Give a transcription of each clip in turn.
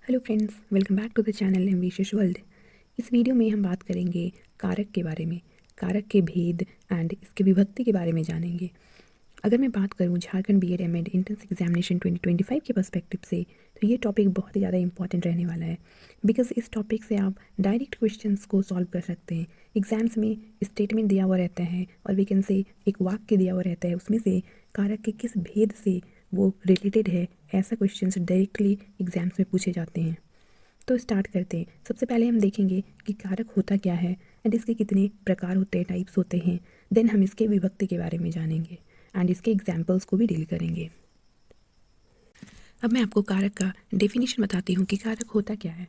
Hello friends, welcome back to the channel ambitious world. इस video में हम बात करेंगे कारक के बारे में, कारक के भेद एंड इसके विभक्ति के बारे में जानेंगे। अगर मैं बात करूं Jharkhand BEd MEd entrance examination 2025 के पर्सपेक्टिव से, तो ये टॉपिक बहुत ही ज़्यादा इंपॉर्टेंट रहने वाला है। बिकॉज इस टॉपिक से आप डायरेक्ट क्वेश्चंस को सॉल्व कर सकते हैं। एग्जाम्स में स्टेटमेंट दिया हुआ रहता है और वी कैन से एक वाक्य दिया हुआ रहता है, उसमें से कारक के किस भेद से वो रिलेटेड है, ऐसा क्वेश्चंस डायरेक्टली एग्जाम्स में पूछे जाते हैं। तो स्टार्ट करते हैं। सबसे पहले हम देखेंगे कि कारक होता क्या है एंड इसके कितने प्रकार होते हैं, टाइप्स होते हैं। देन हम इसके विभक्ति के बारे में जानेंगे एंड इसके एग्जाम्पल्स को भी डील करेंगे। अब मैं आपको कारक का डेफिनेशन बताती हूँ कि कारक होता क्या है।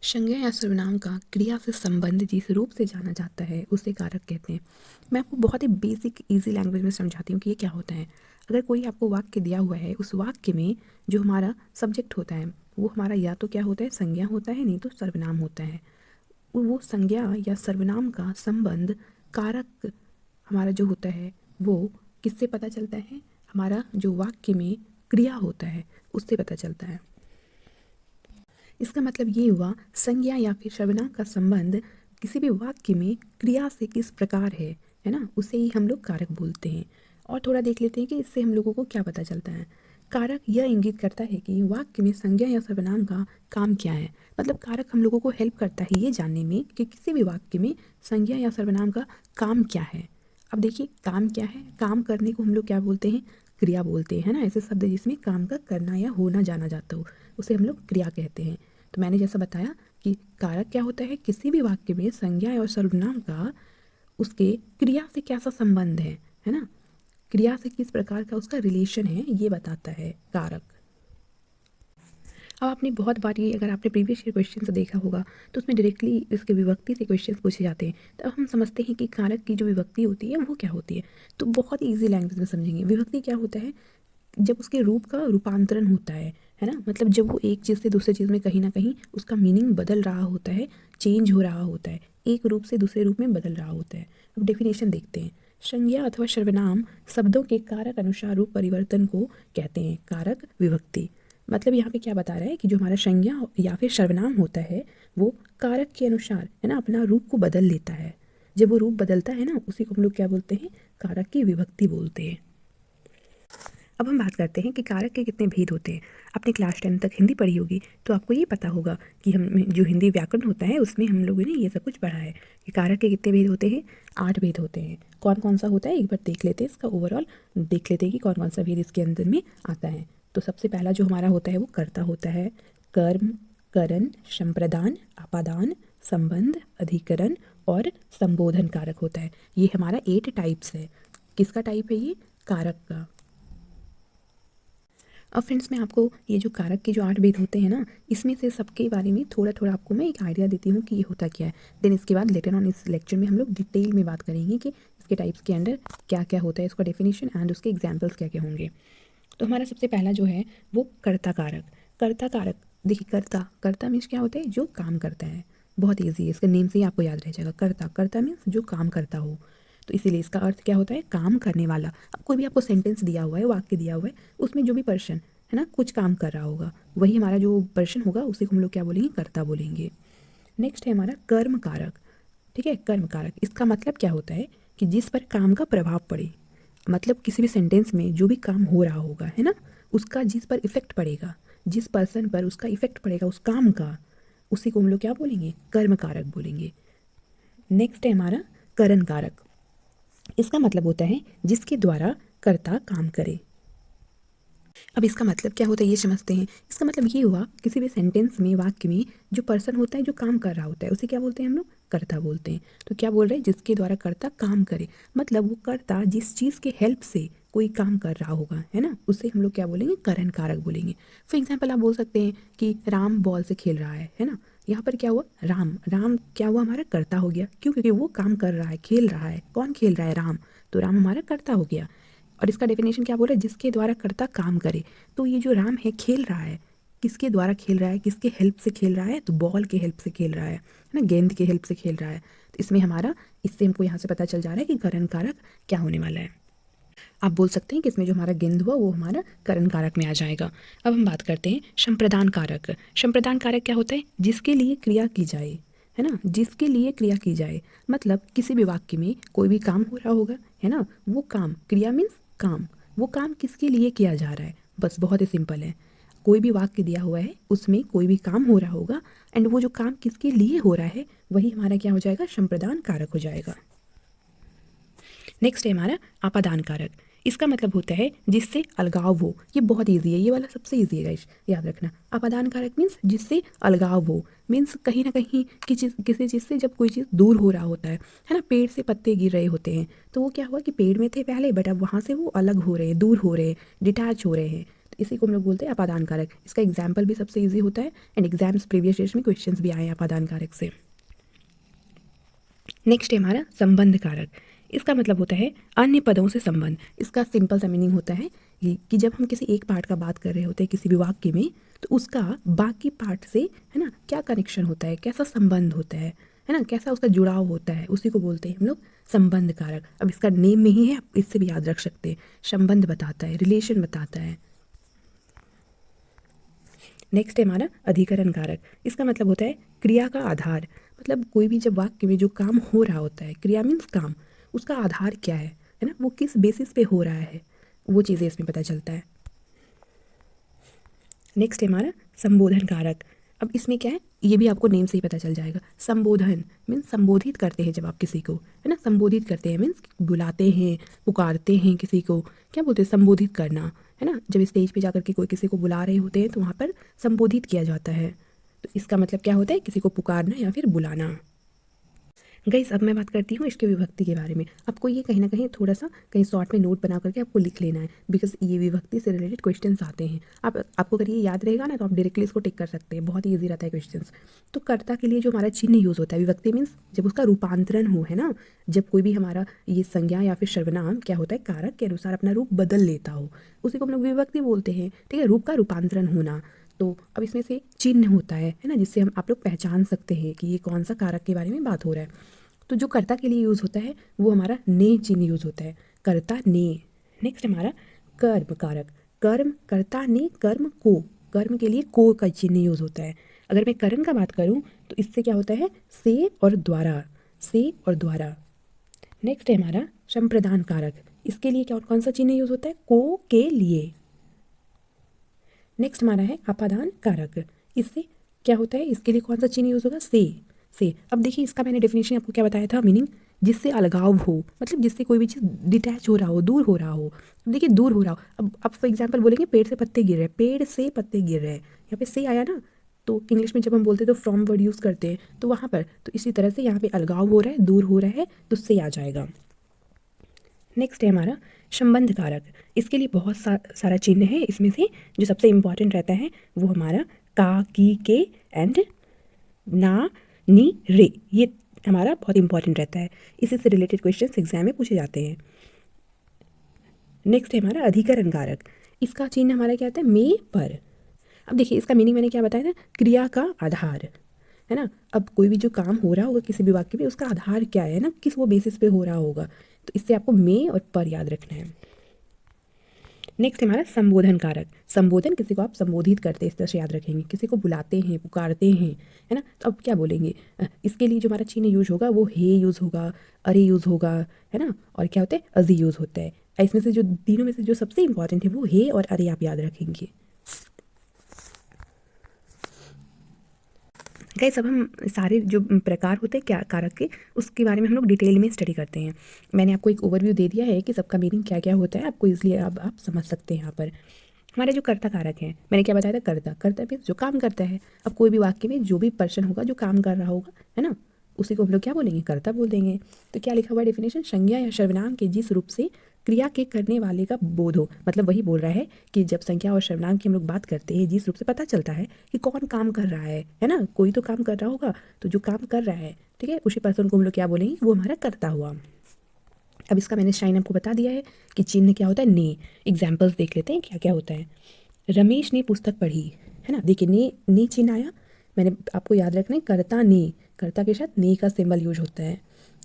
संज्ञा या सर्वनाम का क्रिया से संबंध जिस रूप से जाना जाता है उसे कारक कहते हैं। मैं आपको बहुत ही बेसिक इजी लैंग्वेज में समझाती हूँ कि ये क्या होता है। अगर कोई आपको वाक्य दिया हुआ है, उस वाक्य में जो हमारा सब्जेक्ट होता है वो हमारा या तो क्या होता है, संज्ञा होता है, नहीं तो सर्वनाम होता है। वो संज्ञा या सर्वनाम का संबंध कारक हमारा जो होता है वो किससे पता चलता है, हमारा जो वाक्य में क्रिया होता है उससे पता चलता है। इसका मतलब ये हुआ संज्ञा या फिर सर्वनाम का संबंध किसी भी वाक्य में क्रिया से किस प्रकार है ना, उसे ही हम लोग कारक बोलते हैं। और थोड़ा देख लेते हैं कि इससे हम लोगों को क्या पता चलता है। कारक यह इंगित करता है कि वाक्य में संज्ञा या सर्वनाम का काम क्या है। मतलब कारक हम लोगों को हेल्प करता है ये जानने में कि किसी भी वाक्य में संज्ञा या सर्वनाम का काम क्या है। अब देखिए काम क्या है, काम करने को हम लोग क्या बोलते हैं, क्रिया बोलते हैं ना। ऐसे शब्द जिसमें काम का करना या होना जाना जाता हो उसे हम लोग क्रिया कहते हैं। तो मैंने जैसा बताया कि कारक क्या होता है, किसी भी वाक्य में संज्ञा और सर्वनाम का उसके क्रिया से कैसा संबंध है ना, क्रिया से किस प्रकार का उसका रिलेशन है, ये बताता है कारक। अब आपने बहुत बार ये, अगर आपने प्रीवियस ईयर क्वेश्चन से देखा होगा तो उसमें डायरेक्टली इसके विभक्ति से क्वेश्चन पूछे जाते हैं। तो अब हम समझते हैं कि कारक की जो विभक्ति होती है वो क्या होती है। तो बहुत ईजी लैंग्वेज में समझेंगे। विभक्ति क्या होता है, जब उसके रूप का रूपांतरण होता है ना। मतलब जब वो एक चीज़ से दूसरे चीज़ में कहीं ना कहीं उसका मीनिंग बदल रहा होता है, चेंज हो रहा होता है, एक रूप से दूसरे रूप में बदल रहा होता है। अब डेफिनेशन देखते हैं। संज्ञा अथवा सर्वनाम शब्दों के कारक अनुसार रूप परिवर्तन को कहते हैं कारक विभक्ति। मतलब यहाँ पे क्या बता रहा है कि जो हमारा संज्ञा या फिर सर्वनाम होता है वो कारक के अनुसार है ना अपना रूप को बदल लेता है। जब वो रूप बदलता है ना उसी को हम लोग क्या बोलते हैं, कारक की विभक्ति बोलते हैं। अब हम बात करते हैं कि कारक के कितने भेद होते हैं। आपने क्लास 10 तक हिंदी पढ़ी होगी तो आपको ये पता होगा कि हम जो हिंदी व्याकरण होता है उसमें हम लोगों ने ये सब कुछ पढ़ा है कि कारक के कितने भेद होते हैं। 8 भेद होते हैं। कौन कौन सा होता है एक बार देख लेते हैं, इसका ओवरऑल देख लेते हैं कि कौन कौन सा भेद इसके अंदर में आता है। तो सबसे पहला जो हमारा होता है वो कर्ता होता है। कर्म, करण, संप्रदान, अपादान, संबंध, अधिकरण और संबोधन कारक होता है। ये हमारा 8 टाइप्स है। किसका टाइप है ये, कारक का। अब फ्रेंड्स मैं आपको ये जो कारक के जो 8 भेद होते हैं ना, इसमें से सबके बारे में थोड़ा थोड़ा आपको मैं एक आइडिया देती हूँ कि ये होता क्या है। देन इसके बाद लेटर ऑन इस लेक्चर में हम लोग डिटेल में बात करेंगे कि इसके टाइप्स के अंदर क्या क्या होता है, इसका डेफिनेशन एंड उसके एग्जाम्पल्स क्या क्या होंगे। तो हमारा सबसे पहला जो है वो कर्ता कारक। कर्ता कारक देखिए, कर्ता कर्ता मीन्स क्या होता है, जो काम करता है। बहुत ईजी है, इसका नेम से ही आपको याद रह जाएगा। कर्ता कर्ता मीन्स जो काम करता हो। तो इसीलिए इसका अर्थ क्या होता है, काम करने वाला। अब कोई भी आपको सेंटेंस दिया हुआ है, वाक्य दिया हुआ है, उसमें जो भी पर्सन है ना कुछ काम कर रहा होगा, वही हमारा जो पर्सन होगा उसी को हम लोग क्या बोलेंगे, कर्ता बोलेंगे। नेक्स्ट है हमारा कर्म कारक। ठीक है, कर्म कारक इसका मतलब क्या होता है कि जिस पर काम का प्रभाव पड़े। मतलब किसी भी सेंटेंस में जो भी काम हो रहा होगा है ना, उसका जिस पर इफेक्ट पड़ेगा, जिस पर्सन पर उसका इफेक्ट पड़ेगा उस काम का, उसी को हम लोग क्या बोलेंगे, कर्म कारक बोलेंगे। नेक्स्ट है हमारा करण कारक। इसका मतलब होता है जिसके द्वारा कर्ता काम करे। अब इसका मतलब क्या होता है ये समझते हैं। इसका मतलब ये हुआ किसी भी सेंटेंस में, वाक्य में जो पर्सन होता है, जो काम कर रहा होता है, उसे क्या बोलते हैं हम लोग, कर्ता बोलते हैं। तो क्या बोल रहे हैं, जिसके द्वारा कर्ता काम करे। मतलब वो कर्ता जिस चीज़ के हेल्प से कोई काम कर रहा होगा है ना, उसे हम लोग क्या बोलेंगे, करण कारक बोलेंगे। फॉर एग्जाम्पल आप बोल सकते हैं कि राम बॉल से खेल रहा है ना। यहाँ पर क्या हुआ, राम राम क्या हुआ, हमारा कर्ता हो गया। क्यों, क्योंकि वो काम कर रहा है, खेल रहा है। कौन खेल रहा है, राम। तो राम हमारा कर्ता हो गया। और इसका डेफिनेशन क्या बोल रहा है, जिसके द्वारा कर्ता काम करे। तो ये जो राम है खेल रहा है, किसके द्वारा खेल रहा है, किसके हेल्प से खेल रहा है, तो बॉल के हेल्प से खेल रहा है ना, गेंद के हेल्प से खेल रहा है। तो इसमें हमारा, इससे हमको यहाँ से पता चल जा रहा है कि करण कारक क्या होने वाला है। आप बोल सकते हैं कि इसमें जो हमारा गेंद हुआ वो हमारा करण कारक में आ जाएगा। अब हम बात करते हैं संप्रदान कारक। संप्रदान कारक क्या होता है? जिसके लिए क्रिया की जाए, है ना, जिसके लिए क्रिया की जाए, मतलब किसी भी वाक्य में कोई भी काम हो रहा होगा, है ना, वो काम, क्रिया मीन्स काम, वो काम किसके लिए किया जा रहा है, बस बहुत ही सिंपल है। कोई भी वाक्य दिया हुआ है, उसमें कोई भी काम हो रहा होगा एंड वो जो काम किसके लिए हो रहा है वही हमारा क्या हो जाएगा? संप्रदान कारक हो जाएगा। नेक्स्ट है हमारा आपादान कारक। इसका मतलब होता है जिससे अलगाव हो। ये बहुत ईजी है, ये वाला सबसे ईजी है गाइस, याद रखना। आपादान कारक मीन्स जिससे अलगाव हो, मीन्स कहीं ना कहीं किसी चीज़ से जब कोई चीज़ दूर हो रहा होता है ना, पेड़ से पत्ते गिर रहे होते हैं तो वो क्या हुआ कि पेड़ में थे पहले बट अब वहाँ से वो अलग हो रहे हैं, दूर हो रहे हैं, डिटैच हो रहे हैं, तो इसी को हम लोग बोलते हैं आपादान कारक। इसका एग्जाम्पल भी सबसे ईजी होता है एंड एग्जाम्स प्रीवियस ईयर्स में क्वेश्चंस भी आए हैं आपादान कारक से। नेक्स्ट है हमारा संबंध कारक। इसका मतलब होता है अन्य पदों से संबंध। इसका सिंपल सा मीनिंग होता है कि जब हम किसी एक पार्ट का बात कर रहे होते हैं किसी भी वाक्य में, तो उसका बाकी पार्ट से, है ना, क्या कनेक्शन होता है, कैसा संबंध होता है ना, कैसा उसका जुड़ाव होता है, उसी को बोलते हैं हम लोग संबंध कारक। अब इसका नेम में ही है, आप इससे भी याद रख सकते हैं, संबंध बताता है, रिलेशन बताता है। नेक्स्ट है हमारा अधिकरण कारक। इसका मतलब होता है क्रिया का आधार। मतलब कोई भी जब वाक्य में जो काम हो रहा होता है, क्रिया मीन्स काम, उसका आधार क्या है ना, वो किस बेसिस पे हो रहा है, वो चीज़ें इसमें पता चलता है। नेक्स्ट है हमारा संबोधन कारक। अब इसमें क्या है, ये भी आपको नेम से ही पता चल जाएगा। संबोधन मीन्स संबोधित करते हैं जब आप किसी को, है ना, संबोधित करते हैं मीन्स बुलाते हैं, पुकारते हैं किसी को, क्या बोलते हैं, संबोधित करना, है ना। जब स्टेज पे जाकर के कोई किसी को बुला रहे होते हैं तो वहाँ पर संबोधित किया जाता है। तो इसका मतलब क्या होता है, किसी को पुकारना या फिर बुलाना। गाइस अब मैं बात करती हूँ इसके विभक्ति के बारे में। आपको ये कहीं ना कहीं थोड़ा सा कहीं शॉर्ट में नोट बना करके आपको लिख लेना है, बिकॉज ये विभक्ति से रिलेटेड क्वेश्चंस आते हैं। आपको अगर ये याद रहेगा ना तो आप डायरेक्टली इसको टिक कर सकते हैं, बहुत ही ईजी रहता है क्वेश्चंस। तो कर्ता के लिए जो हमारा चिन्ह यूज़ होता है, विभक्ति मीन्स जब उसका रूपांतरण हो, है ना, जब कोई भी हमारा ये संज्ञा या फिर सर्वनाम क्या होता है, कारक के अनुसार अपना रूप बदल लेता हो, उसी को हम लोग विभक्ति बोलते हैं। ठीक है, रूप का रूपांतरण होना। तो अब इसमें से चिन्ह होता है ना, जिससे हम आप लोग पहचान सकते हैं कि ये कौन सा कारक के बारे में बात हो रहा है। तो जो कर्ता के लिए यूज़ होता है वो हमारा ने चिन्ह यूज़ होता है, कर्ता ने। नेक्स्ट हमारा कर्म कारक। कर्म, कर्ता ने कर्म को, कर्म के लिए को का चिन्ह यूज़ होता है। अगर मैं करण का बात करूं तो इससे क्या होता है, से और द्वारा, से और द्वारा। नेक्स्ट है हमारा संप्रदान कारक। इसके लिए क्या कौन सा चिन्ह यूज़ होता है, को के लिए। नेक्स्ट हमारा है अपादान कारक। इससे क्या होता है, इसके लिए कौन सा चिन्ह यूज़ होगा, से। अब देखिए इसका मैंने डेफिनेशन आपको क्या बताया था, मीनिंग जिससे अलगाव हो, मतलब जिससे कोई भी चीज़ डिटैच हो रहा हो, दूर हो रहा हो। अब देखिए दूर हो रहा हो, अब आप फॉर एग्जांपल बोलेंगे पेड़ से पत्ते गिर रहे हैं, पेड़ से पत्ते गिर रहे हैं, यहाँ पे से आया ना, तो इंग्लिश में जब हम बोलते हैं तो फ्रॉम वर्ड यूज़ करते हैं, तो वहाँ पर तो इसी तरह से यहाँ पे अलगाव हो रहा है, दूर हो रहा है, तो से आ जाएगा। नेक्स्ट है हमारा संबंध कारक। इसके लिए बहुत सारा चिन्ह है, इसमें से जो सबसे इम्पॉर्टेंट रहता है वो हमारा का, की, के एंड ना, नी, रे, ये हमारा बहुत इंपॉर्टेंट रहता है। इसी से रिलेटेड क्वेश्चंस एग्जाम में पूछे जाते हैं। नेक्स्ट है हमारा अधिकरण कारक। इसका चिन्ह हमारा क्या आता है, में, पर। अब देखिए इसका मीनिंग मैंने क्या बताया था, क्रिया का आधार, है ना। अब कोई भी जो काम हो रहा होगा किसी भी वाक्य में, उसका आधार क्या है ना, किस वो बेसिस पे हो रहा होगा, तो इससे आपको में और पर याद रखना है। नेक्स्ट हमारा संबोधन कारक। संबोधन, किसी को आप संबोधित करते हैं, इस तरह से याद रखेंगे, किसी को बुलाते हैं, पुकारते हैं, है ना। तो अब क्या बोलेंगे, इसके लिए जो हमारा चिन्ह यूज होगा वो हे यूज़ होगा, अरे यूज़ होगा, है ना, और क्या होता है, अजी यूज़ होता है। इसमें से जो तीनों में से जो सबसे इंपॉर्टेंट है वो हे और अरे आप याद रखेंगे। गाइस अब हम सारे जो प्रकार होते हैं क्या कारक के, उसके बारे में हम लोग डिटेल में स्टडी करते हैं। मैंने आपको एक ओवरव्यू दे दिया है कि सबका मीनिंग क्या क्या होता है, आपको इसलिए अब आप समझ सकते हैं। यहाँ पर हमारे जो कर्ता कारक हैं, मैंने क्या बताया था, कर्ता, कर्ता भी जो काम करता है। अब कोई भी वाक्य में जो भी पर्सन होगा जो काम कर रहा होगा, है ना, उसी को हम लोग क्या बोलेंगे, कर्ता बोल देंगे। तो क्या लिखा हुआ है डेफिनेशन, संज्ञा या सर्वनाम के जिस रूप से क्रिया के करने वाले का बोध हो। मतलब वही बोल रहा है कि जब संज्ञा और सर्वनाम की हम लोग बात करते हैं, जिस रूप से पता चलता है कि कौन काम कर रहा है ना, कोई तो काम कर रहा होगा, तो जो काम कर रहा है, ठीक है, उसी पर्सन को हम लोग क्या बोलेंगे, वो हमारा कर्ता हुआ। अब इसका मैंने शाइन आपको बता दिया है कि चिन्ह क्या होता है, ने। एग्जाम्पल्स देख लेते हैं क्या क्या होता है। रमेश ने पुस्तक पढ़ी, है ना, देखिए ने चिन्ह आया। मैंने आपको याद रखना है, कर्ता ने, कर्ता के साथ ने का सिंबल यूज होता है।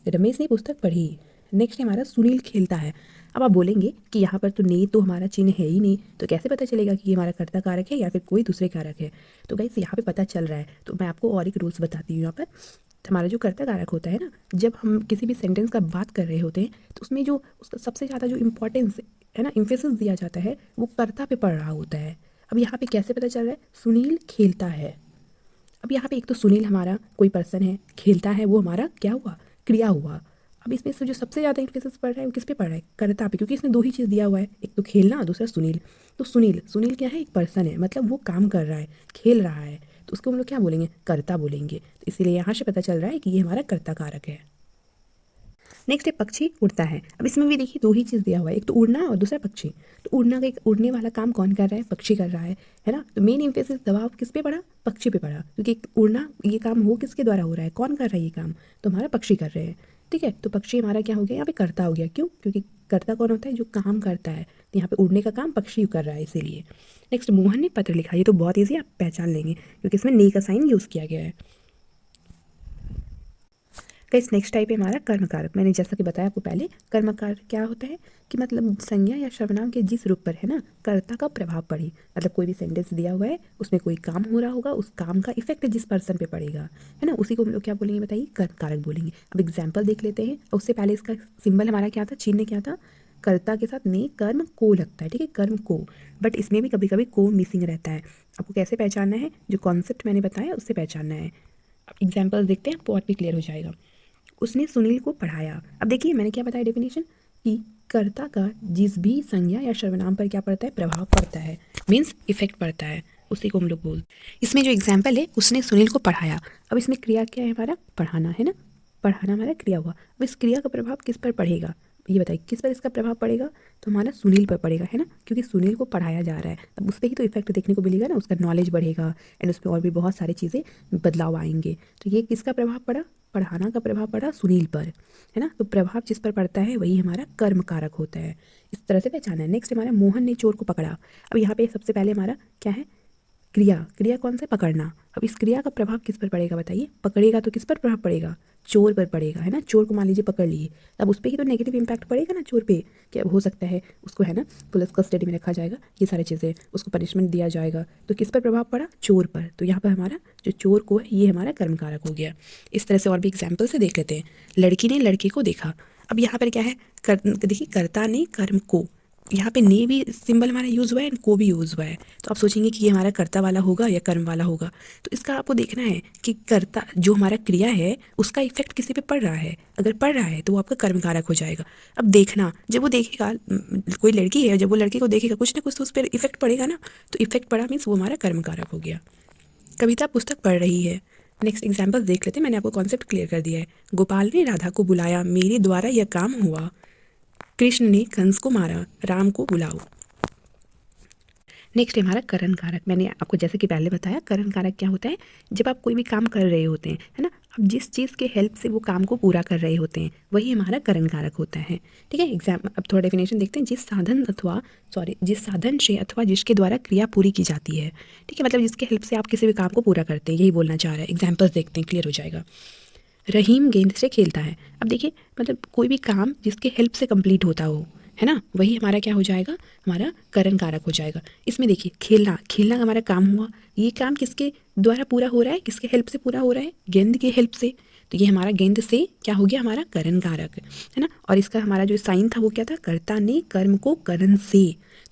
रमेश ने पुस्तक पढ़ी। नेक्स्ट है हमारा सुनील खेलता है। अब आप बोलेंगे कि यहाँ पर तो ने तो हमारा चिन्ह है ही नहीं, तो कैसे पता चलेगा कि ये हमारा कर्ता कारक है या फिर कोई दूसरे कारक है। तो गाइस यहाँ पे पता चल रहा है, तो मैं आपको और एक रूल्स बताती हूँ यहाँ पर। हमारा जो कर्ता कारक होता है ना, जब हम किसी भी सेंटेंस का बात कर रहे होते हैं तो उसमें जो उसका सबसे ज़्यादा जो इम्पोर्टेंस है ना, इम्फेसिस दिया जाता है, वो कर्ता पे पड़ रहा होता है। अब यहाँ पे कैसे पता चल रहा है, सुनील खेलता है। अब यहाँ पे एक तो सुनील हमारा कोई पर्सन है, खेलता है वो हमारा क्या हुआ, क्रिया हुआ। अब इसमें से जो सबसे ज़्यादा इम्फेसिस पड़ रहा है वो किस पे पड़ रहा है, कर्ता पे, क्योंकि इसमें दो ही चीज़ दिया हुआ है, एक तो खेलना, दूसरा सुनील। तो सुनील, सुनील क्या है, एक पर्सन है, मतलब वो काम कर रहा है, खेल रहा है, तो उसको हम लोग क्या बोलेंगे, कर्ता बोलेंगे। तो इसीलिए यहाँ से पता चल रहा है कि ये हमारा कर्ता कारक है। नेक्स्ट है पक्षी उड़ता है। अब इसमें भी देखिए दो ही चीज़ दिया हुआ है, एक तो उड़ना और दूसरा पक्षी। तो उड़ना का, एक उड़ने वाला काम कौन कर रहा है, पक्षी कर रहा है ना। तो मेन इम्फेसिस दबाव किस पे पड़ा, पक्षी पे पड़ा, क्योंकि उड़ना ये काम हो किसके द्वारा हो रहा है, कौन कर रहा है ये काम, तो हमारा पक्षी कर रहे हैं। ठीक है, तो पक्षी हमारा क्या हो गया, यहाँ पे कर्ता हो गया। क्यों, क्योंकि कर्ता कौन होता है, जो काम करता है, तो यहाँ पे उड़ने का काम पक्षी कर रहा है इसीलिए। नेक्स्ट, मोहन ने पत्र लिखा। ये तो बहुत ईजी, आप पहचान लेंगे क्योंकि इसमें ने का साइन यूज़ किया गया है। गाइस नेक्स्ट टाइप है हमारा कर्म कारक। मैंने जैसा कि बताया आपको पहले, कर्म कारक क्या होता है कि मतलब संज्ञा या सर्वनाम के जिस रूप पर है ना कर्ता का प्रभाव पड़े, मतलब कोई भी सेंटेंस दिया हुआ है उसमें कोई काम हो रहा होगा, उस काम का इफेक्ट जिस पर्सन पे पड़ेगा है ना, उसी को हम लोग क्या बोलेंगे बताइए, कर्म कारक बोलेंगे। अब एग्जाम्पल देख लेते हैं। उससे पहले इसका सिंबल हमारा क्या था, चिन्ह क्या था, कर्ता के साथ ने कर्म को लगता है, ठीक है, कर्म को। बट इसमें भी कभी कभी को मिसिंग रहता है। आपको कैसे पहचानना है, जो कॉन्सेप्ट मैंने बताया उससे पहचानना है। अब एग्जाम्पल देखते हैं, आपको और भी क्लियर हो जाएगा। उसने सुनील को पढ़ाया। अब देखिए मैंने क्या बताया डेफिनेशन, कि कर्ता का जिस भी संज्ञा या सर्वनाम पर क्या पड़ता है, प्रभाव पड़ता है, मीन्स इफेक्ट पड़ता है, उसी को हम लोग बोलते हैं। इसमें जो एग्जाम्पल है, उसने सुनील को पढ़ाया। अब इसमें क्रिया क्या है हमारा, पढ़ाना है ना, पढ़ाना हमारा क्रिया हुआ। अब इस क्रिया का प्रभाव किस पर पड़ेगा, ये बताइए किस पर इसका प्रभाव पड़ेगा, तो हमारा सुनील पर पड़ेगा है ना, क्योंकि सुनील को पढ़ाया जा रहा है। अब उस पर ही तो इफेक्ट देखने को मिलेगा ना, उसका नॉलेज बढ़ेगा एंड उस पर और भी बहुत सारी चीज़ें बदलाव आएंगे। तो ये किसका प्रभाव पड़ा, पढ़ाना का प्रभाव पड़ा सुनील पर, है ना। तो प्रभाव जिस पर पड़ता है वही हमारा कर्म कारक होता है। इस तरह से पहचाना है। नेक्स्ट हमारा मोहन ने चोर को पकड़ा। अब यहाँ पे सबसे पहले हमारा क्या है, क्रिया। क्रिया कौन से, पकड़ना। अब इस क्रिया का प्रभाव किस पर पड़ेगा बताइए, पकड़ेगा तो किस पर प्रभाव पड़ेगा, चोर पर पड़ेगा, है ना। चोर को मान लीजिए पकड़ लिए, तब उस पर ही तो नेगेटिव इम्पैक्ट पड़ेगा ना चोर पे, कि अब हो सकता है उसको है ना पुलिस कस्टडी में रखा जाएगा, ये सारी चीज़ें, उसको पनिशमेंट दिया जाएगा। तो किस पर प्रभाव पड़ा, चोर पर। तो यहाँ पर हमारा जो चोर को है ये हमारा कर्म कारक हो गया। इस तरह से और भी एग्जाम्पल से देख लेते हैं। लड़की ने लड़के को देखा। अब यहाँ पर क्या है, देखिए कर्ता ने कर्म को, यहाँ पे ने भी सिंबल हमारा यूज़ हुआ है एंड को भी यूज़ हुआ है। तो आप सोचेंगे कि ये हमारा कर्ता वाला होगा या कर्म वाला होगा। तो इसका आपको देखना है कि कर्ता जो हमारा क्रिया है उसका इफेक्ट किसी पे पड़ रहा है, अगर पड़ रहा है तो वो आपका कर्म कारक हो जाएगा। अब देखना, जब वो देखेगा, कोई लड़की है, जब वो लड़के को देखेगा कुछ ना कुछ तो उस पर इफेक्ट पड़ेगा ना, तो इफेक्ट पड़ा मीन्स वो हमारा कर्म कारक हो गया। कविता पुस्तक पढ़ रही है। नेक्स्ट एग्जाम्पल देख लेते हैं। मैंने आपको कॉन्सेप्ट क्लियर कर दिया है। गोपाल ने राधा को बुलाया, मेरे द्वारा यह काम हुआ। कृष्ण ने कंस को मारा, राम को बुलाओ। नेक्स्ट है हमारा करण कारक। मैंने आपको जैसे कि पहले बताया, करण कारक क्या होता है, जब आप कोई भी काम कर रहे होते हैं है ना, अब जिस चीज़ के हेल्प से वो काम को पूरा कर रहे होते हैं वही हमारा करण कारक होता है। ठीक है, अब थोड़ा डेफिनेशन देखते हैं। जिस साधन से अथवा जिसके द्वारा क्रिया पूरी की जाती है। ठीक है, मतलब जिसके हेल्प से आप किसी भी काम को पूरा करते हैं, यही बोलना चाह रहा है। एग्जाम्पल्स देखते हैं, क्लियर हो जाएगा। रहीम गेंद से खेलता है। अब देखिए मतलब कोई भी काम जिसके हेल्प से कंप्लीट होता हो, है ना, वही हमारा क्या हो जाएगा, हमारा करण कारक हो जाएगा। इसमें देखिए खेलना, खेलना का हमारा काम हुआ, ये काम किसके द्वारा पूरा हो रहा है, किसके हेल्प से पूरा हो रहा है, गेंद के हेल्प से। तो ये हमारा गेंद से क्या हो गया, हमारा करण कारक, है ना। और इसका हमारा जो साइन था वो क्या था, कर्ता ने कर्म को करण से।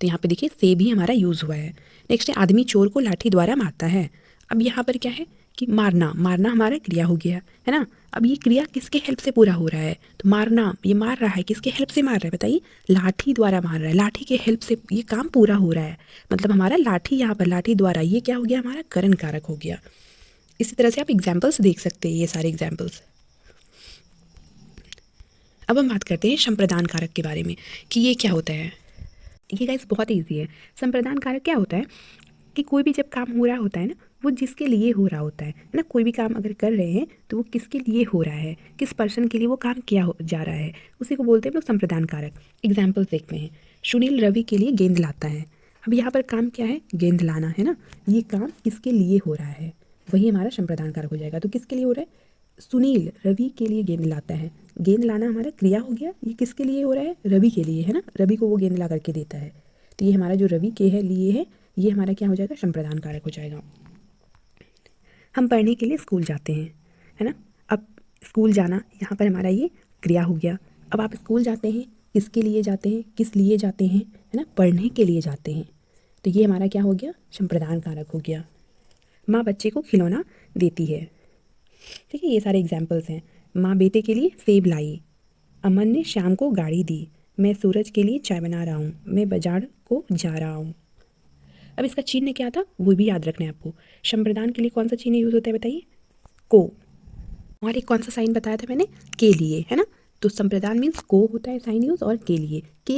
तो यहाँ पे देखिए से भी हमारा यूज़ हुआ है। नेक्स्ट है आदमी चोर को लाठी द्वारा मारता है। अब यहाँ पर क्या है कि मारना, मारना हमारा क्रिया हो गया, है ना। अब ये क्रिया किसके हेल्प से पूरा हो रहा है, तो मारना, ये मार रहा है, किसके हेल्प से मार रहा है बताइए, लाठी द्वारा मार रहा है, लाठी के हेल्प से ये काम पूरा हो रहा है। मतलब हमारा लाठी, यहाँ पर लाठी द्वारा, ये क्या हो गया, हमारा करण कारक हो गया। इसी तरह से आप एग्जाम्पल्स देख सकते हैं, ये सारे एग्जाम्पल्स। अब हम बात करते हैं संप्रदान कारक के बारे में कि ये क्या होता है। ये गाइस बहुत ईजी है। संप्रदान कारक क्या होता है कि कोई भी जब काम हो रहा होता है ना, वो जिसके लिए हो रहा होता है ना, कोई भी काम अगर कर रहे हैं तो वो किसके लिए हो रहा है, किस पर्सन के लिए वो काम किया जा रहा है, उसी को बोलते हैं लोग संप्रदान कारक। एग्जाम्पल्स देखते हैं। सुनील रवि के लिए गेंद लाता है। अब यहाँ पर काम क्या है, गेंद लाना, है ना। ये काम किसके लिए हो रहा है, वही हमारा संप्रदान कारक हो जाएगा। तो किसके लिए हो रहा है, सुनील रवि के लिए गेंद लाता है। गेंद लाना हमारा क्रिया हो गया, ये किसके लिए हो रहा है, रवि के लिए, है ना, रवि को वो गेंद ला करके देता है। तो ये हमारा जो रवि के है लिए है, ये हमारा क्या हो जाएगा, संप्रदान कारक हो जाएगा। हम पढ़ने के लिए स्कूल जाते हैं, है ना। अब स्कूल जाना यहाँ पर हमारा ये क्रिया हो गया। अब आप स्कूल जाते हैं, किसके लिए जाते हैं, किस लिए जाते हैं, है ना, पढ़ने के लिए जाते हैं। तो ये हमारा क्या हो गया, संप्रदान कारक हो गया। माँ बच्चे को खिलौना देती है, ठीक है, ये सारे एग्जाम्पल्स हैं। माँ बेटे के लिए सेब लाई, अमन ने शाम को गाड़ी दी, मैं सूरज के लिए चाय बना रहा हूँ, मैं बाजार को जा रहा हूँ। अब इसका चिन्ह क्या था वो भी याद रखना है आपको। संप्रदान के लिए कौन सा चिन्ह यूज़ होता है बताइए, को। और एक कौन सा साइन बताया था मैंने, के लिए, है ना। तो संप्रदान मीन्स को होता है साइन यूज, और के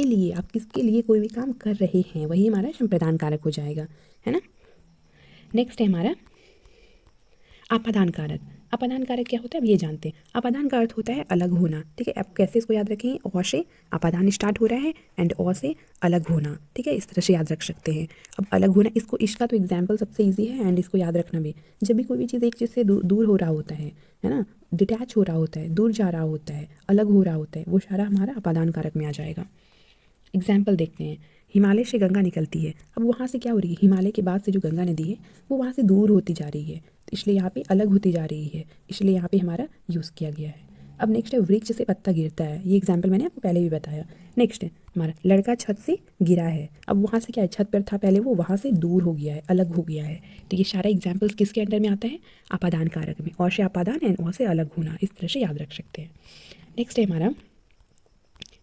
लिए आप किसके लिए कोई भी काम कर रहे हैं वही हमारा संप्रदान कारक हो जाएगा, है ना। नेक्स्ट है हमारा अपादान कारक। अपादान कारक क्या होता है अब ये जानते हैं। अपादान का अर्थ होता है अलग होना, ठीक है। आप कैसे इसको याद रखेंगे, अ से अपादान स्टार्ट हो रहा है एंड अ से अलग होना, ठीक है, इस तरह से याद रख सकते हैं। अब अलग होना, इसको इसका तो एग्जाम्पल सबसे ईजी है एंड इसको याद रखना भी। जब भी कोई भी चीज़ एक चीज़ से दूर हो रहा होता है ना, डिटैच हो रहा होता है, दूर जा रहा होता है, अलग हो रहा होता है, वो सारा हमारा अपादान कारक में आ जाएगा। एग्जाम्पल देखते हैं, हिमालय से गंगा निकलती है। अब वहाँ से क्या हो रही है, हिमालय के बाद से जो गंगा नदी है वो वहाँ से दूर होती जा रही है, तो इसलिए यहाँ पे अलग होती जा रही है, इसलिए यहाँ पे हमारा यूज़ किया गया है। अब नेक्स्ट है वृक्ष से पत्ता गिरता है, ये एग्जाम्पल मैंने आपको पहले भी बताया। नेक्स्ट है हमारा लड़का छत से गिरा है। अब वहाँ से क्या है, छत पर था पहले, वो वहाँ से दूर हो गया है, अलग हो गया है। तो ये सारा एग्जाम्पल्स किसके अंडर में आता है, अपादान कारक में। और से अपादान एंड और से अलग होना, इस तरह से याद रख सकते हैं। नेक्स्ट है हमारा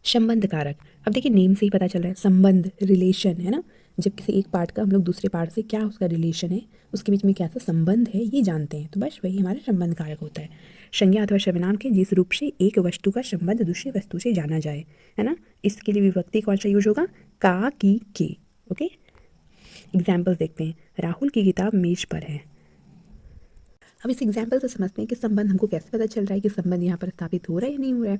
संबंध कारक। अब देखिए नेम से ही पता चल रहा है, संबंध, रिलेशन, है ना। जब किसी एक पार्ट का हम लोग दूसरे पार्ट से क्या उसका रिलेशन है, उसके बीच में क्या सा संबंध है, ये जानते हैं, तो बस वही हमारा संबंध कारक होता है। संज्ञा अथवा सर्वनाम के जिस रूप से एक वस्तु का संबंध दूसरी वस्तु से जाना जाए, है ना, इसके लिए विभक्ति कौन सा यूज होगा, का, की, के। ओके, एग्जाम्पल्स देखते हैं। राहुल की किताब मेज पर है। अब इस एग्जाम्पल से समझते हैं कि संबंध हमको कैसे पता चल रहा है कि संबंध यहाँ पर स्थापित हो रहा है या नहीं हो रहा है।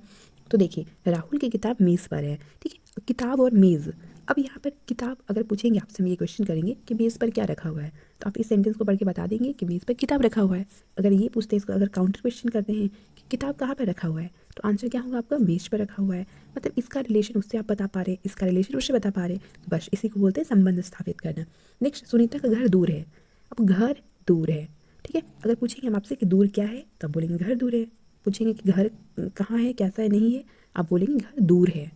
तो देखिए राहुल की किताब मेज़ पर है, ठीक है, किताब और मेज़। अब यहाँ पर किताब अगर पूछेंगे आपसे, हम ये क्वेश्चन करेंगे कि मेज़ पर क्या रखा हुआ है, तो आप इस सेंटेंस को पढ़ के बता देंगे कि मेज़ पर किताब रखा हुआ है। अगर ये पूछते हैं, इसको अगर काउंटर क्वेश्चन करते हैं कि किताब कहाँ पर रखा हुआ है, तो आंसर क्या होगा आपका, मेज़ पर रखा हुआ है। मतलब इसका रिलेशन उससे आप बता पा रहे हैं, इसका रिलेशन उससे बता पा रहे हैं, बस इसी को बोलते हैं संबंध स्थापित करना। नेक्स्ट, सुनीता का घर दूर है। अब घर दूर है, ठीक है। अगर पूछेंगे हम आपसे कि दूर क्या है, तो आप बोलेंगे घर दूर है। पूछेंगे कि घर कहाँ है, कैसा है, नहीं है, आप बोलेंगे घर दूर है।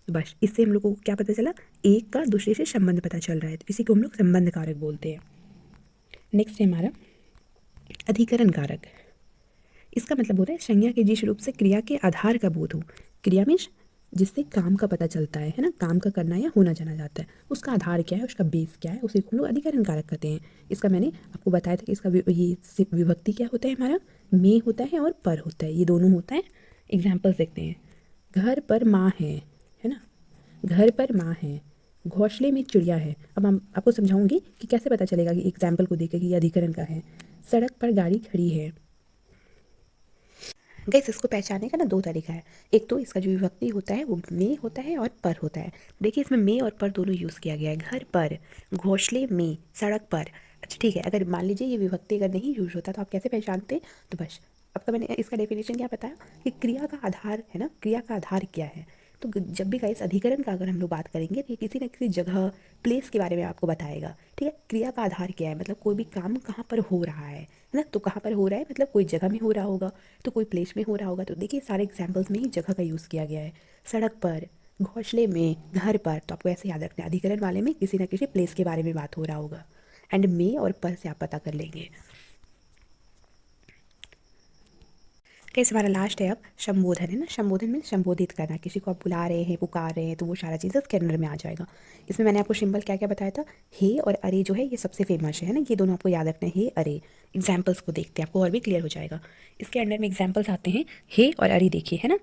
तो बस इससे हम लोग को क्या पता चला, एक का दूसरे से संबंध पता चल रहा है, तो इसी को हम लोग संबंध कारक बोलते हैं। नेक्स्ट है हमारा अधिकरण कारक। इसका मतलब हो रहा है संज्ञा के जिस रूप से क्रिया के आधार का बोध हो। क्रिया मीन्स जिससे काम का पता चलता है ना, काम का करना या होना जाना जाता है, उसका आधार क्या है, उसका बेस क्या है, उसी को हम लोग अधिकरण कारक कहते हैं। इसका मैंने आपको बताया था कि इसका ये विभक्ति क्या होता है हमारा, में होता है और पर होता है, ये दोनों होता है। एग्जाम्पल्स देखते हैं। घर पर माँ है ना, घर पर माँ है, घोंसले में चिड़िया है। अब हम आपको समझाऊंगी कि कैसे पता चलेगा कि एग्जाम्पल को देख के कि ये अधिकरण का है। सड़क पर गाड़ी खड़ी है। गाइस इसको पहचानने का ना दो तरीका है। एक तो इसका जो विभक्ति होता है वो में होता है और पर होता है। देखिए इसमें में और पर दोनों यूज़ किया गया है। घर पर, घोंसले में, सड़क पर। अच्छा ठीक है, अगर मान लीजिए ये विभक्ति अगर नहीं यूज होता तो आप कैसे पहचानते, तो बस आपका मैंने इसका डेफिनेशन क्या बताया कि क्रिया का आधार है ना, क्रिया का आधार क्या है। तो जब भी गाइस अधिकरण का अगर हम लोग बात करेंगे तो ये किसी न किसी जगह, प्लेस के बारे में आपको बताएगा, ठीक है। क्रिया का आधार क्या है, मतलब कोई भी काम कहाँ पर हो रहा है ना, तो कहाँ पर हो रहा है मतलब कोई जगह में हो रहा होगा, तो कोई प्लेस में हो रहा होगा। तो देखिए सारे एग्जाम्पल्स में ही जगह का यूज़ किया गया है। सड़क पर, घोंसले में, घर पर, तो आपको ऐसे याद रखना है अधिकरण वाले में किसी न किसी प्लेस के बारे में बात हो रहा होगा। एंड में और पर से आप पता कर लेंगे। कैसे हमारा लास्ट है अब संबोधन, है ना। संबोधन में संबोधित करना, किसी को आप बुला रहे हैं, पुकार रहे हैं, तो वो सारा चीज़ इसके अंदर में आ जाएगा। इसमें मैंने आपको सिंबल क्या क्या बताया था, हे और अरे जो है ये सबसे फेमस है ना, ये दोनों आपको याद रखना है, हे अरे। एग्जाम्पल्स को देखते हैं, आपको और भी क्लियर हो जाएगा। इसके अंडर में एग्जाम्पल्स आते हैं, हे और अरे देखिए, है ना।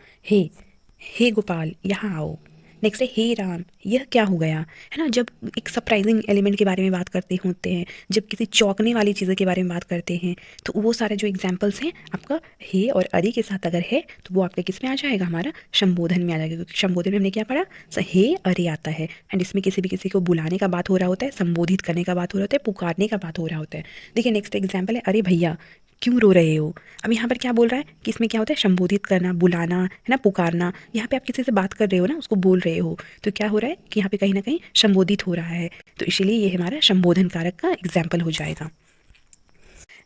हे गोपाल यहाँ आओ। नेक्स्ट है हे राम यह क्या हो गया, है ना। जब एक सरप्राइजिंग एलिमेंट के बारे में बात करते होते हैं, जब किसी चौंकने वाली चीज़ के बारे में बात करते हैं, तो वो सारे जो एग्जाम्पल्स हैं आपका हे और अरे के साथ अगर है तो वो आपके किस में आ जाएगा, हमारा संबोधन में आ जाएगा। क्योंकि संबोधन में हमने क्या पढ़ा, हे अरे आता है एंड इसमें किसी भी किसी को बुलाने का बात हो रहा होता है, संबोधित करने का बात हो रहा होता है, पुकारने का बात हो रहा होता है। देखिए नेक्स्ट एग्जाम्पल है अरे भैया क्यों रो रहे हो। अब यहाँ पर क्या बोल रहा है कि इसमें क्या होता है, संबोधित करना, बुलाना है ना, पुकारना। यहाँ पे आप किसी से बात कर रहे हो ना, उसको बोल रहे हो, तो क्या हो रहा है कि यहाँ पे कहीं ना कहीं संबोधित हो रहा है, तो इसीलिए ये हमारा संबोधन कारक का एग्जाम्पल हो जाएगा।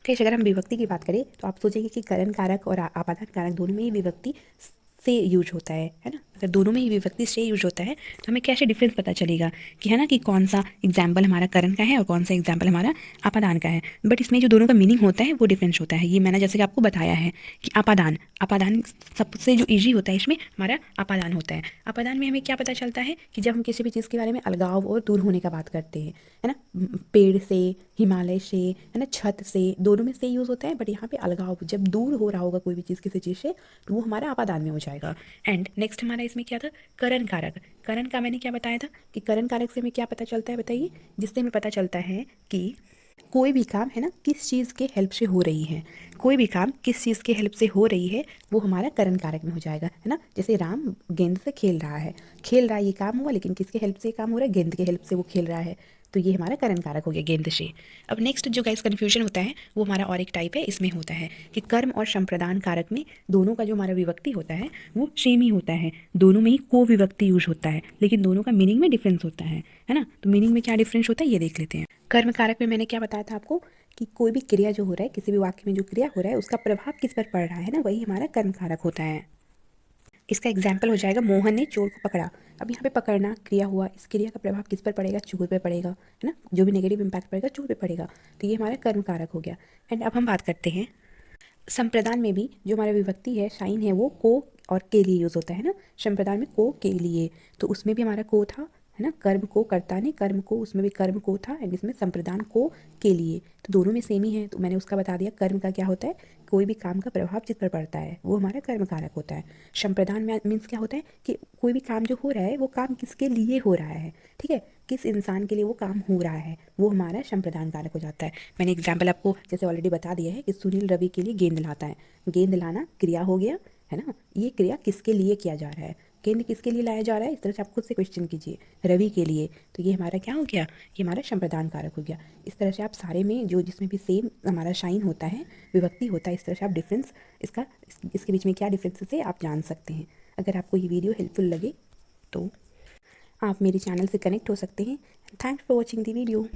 फिर अगर हम विभक्ति की बात करें तो आप सोचेंगे कि करण कारक और आपादान कारक दोनों में ही विभक्ति से यूज होता है ना। अगर दोनों में ही विभक्ति से यूज होता है तो हमें कैसे डिफरेंस पता चलेगा कि है ना, कि कौन सा एग्जाम्पल हमारा करण का है और कौन सा एग्जाम्पल हमारा आपादान का है। बट इसमें जो दोनों का मीनिंग होता है वो डिफरेंस होता है। ये मैंने जैसे कि आपको बताया है कि आपादान आपादान सबसे जो ईजी होता है इसमें हमारा आपादान होता है। आपादान में हमें क्या पता चलता है कि जब हम किसी भी चीज़ के बारे में अलगाव और दूर होने का बात करते हैं, है ना, पेड़ से, हिमालय से, है ना, छत से, दोनों में से यूज़ होता है। बट यहाँ पे अलगाव जब दूर हो रहा होगा कोई भी चीज़ किसी चीज़ से, तो वो हमारा आपादान में हो जाएगा। एंड नेक्स्ट हमारा इसमें क्या था, करण कारक। करण का मैंने क्या बताया था कि करण कारक से हमें क्या पता चलता है, बताइए। जिससे हमें पता चलता है कि कोई भी काम है ना किस चीज़ के हेल्प से हो रही है, कोई भी काम किस चीज़ के हेल्प से हो रही है, वो हमारा करण कारक में हो जाएगा, है ना। जैसे राम गेंद से खेल रहा है, खेल रहा है, ये काम हुआ, लेकिन किसके हेल्प से ये काम हो रहा है, गेंद के हेल्प से वो खेल रहा है, तो ये हमारा करण कारक हो गया गेंद से। अब नेक्स्ट जो गाइस कन्फ्यूजन होता है वो हमारा और एक टाइप है, इसमें होता है कि कर्म और संप्रदान कारक में दोनों का जो हमारा विभक्ति होता है वो सेम ही होता है, दोनों में ही को विभक्ति यूज होता है, लेकिन दोनों का मीनिंग में डिफरेंस होता है ना। तो मीनिंग में क्या डिफरेंस होता है ये देख लेते हैं। कर्म कारक में मैंने क्या बताया था आपको कि कोई भी क्रिया जो हो रहा है, किसी भी वाक्य में जो क्रिया हो रहा है उसका प्रभाव किस पर पड़ रहा है ना, वही हमारा कर्म कारक होता है। इसका एग्जाम्पल हो जाएगा मोहन ने चोर को पकड़ा। अब यहाँ पे पकड़ना क्रिया हुआ, इस क्रिया का प्रभाव किस पर पड़ेगा, चोर पे पड़ेगा, है ना, जो भी नेगेटिव इंपैक्ट पड़ेगा चोर पे पड़ेगा, तो ये हमारा कर्म कारक हो गया। एंड अब हम बात करते हैं संप्रदान में भी जो हमारा विभक्ति है, साइन है, वो को और के लिए यूज़ होता है ना। संप्रदान में को के लिए, तो उसमें भी हमारा को था, है ना, कर्म को कर्ता ने, कर्म को, उसमें भी कर्म को था, एंड इसमें संप्रदान को के लिए, तो दोनों में सेम ही है। तो मैंने उसका बता दिया कर्म का क्या होता है, कोई भी काम का प्रभाव जिस पर पड़ता है वो हमारा कर्म कारक होता है। संप्रदान में मीन्स क्या होता है कि कोई भी काम जो हो रहा है वो काम किसके लिए हो रहा है, ठीक है, किस इंसान के लिए वो काम हो रहा है, वो हमारा संप्रदान कारक हो जाता है। मैंने एग्जाम्पल आपको जैसे ऑलरेडी बता दिया है कि सुनील रवि के लिए गेंद लाता है, गेंद लाना क्रिया हो गया, है ना, ये क्रिया किसके लिए किया जा रहा है, गेंद किसके लिए लाया जा रहा है, इस तरह से आप खुद से क्वेश्चन कीजिए, रवि के लिए, तो ये हमारा क्या हो गया, ये हमारा संप्रदान कारक हो गया। इस तरह से आप सारे में जो जिसमें भी सेम हमारा साइन होता है, विभक्ति होता है, इस तरह से आप डिफरेंस इसका इसके बीच में क्या डिफरेंसेस है आप जान सकते हैं। अगर आपको ये वीडियो हेल्पफुल लगे तो आप मेरे चैनल से कनेक्ट हो सकते हैं। Thanks for watching the video.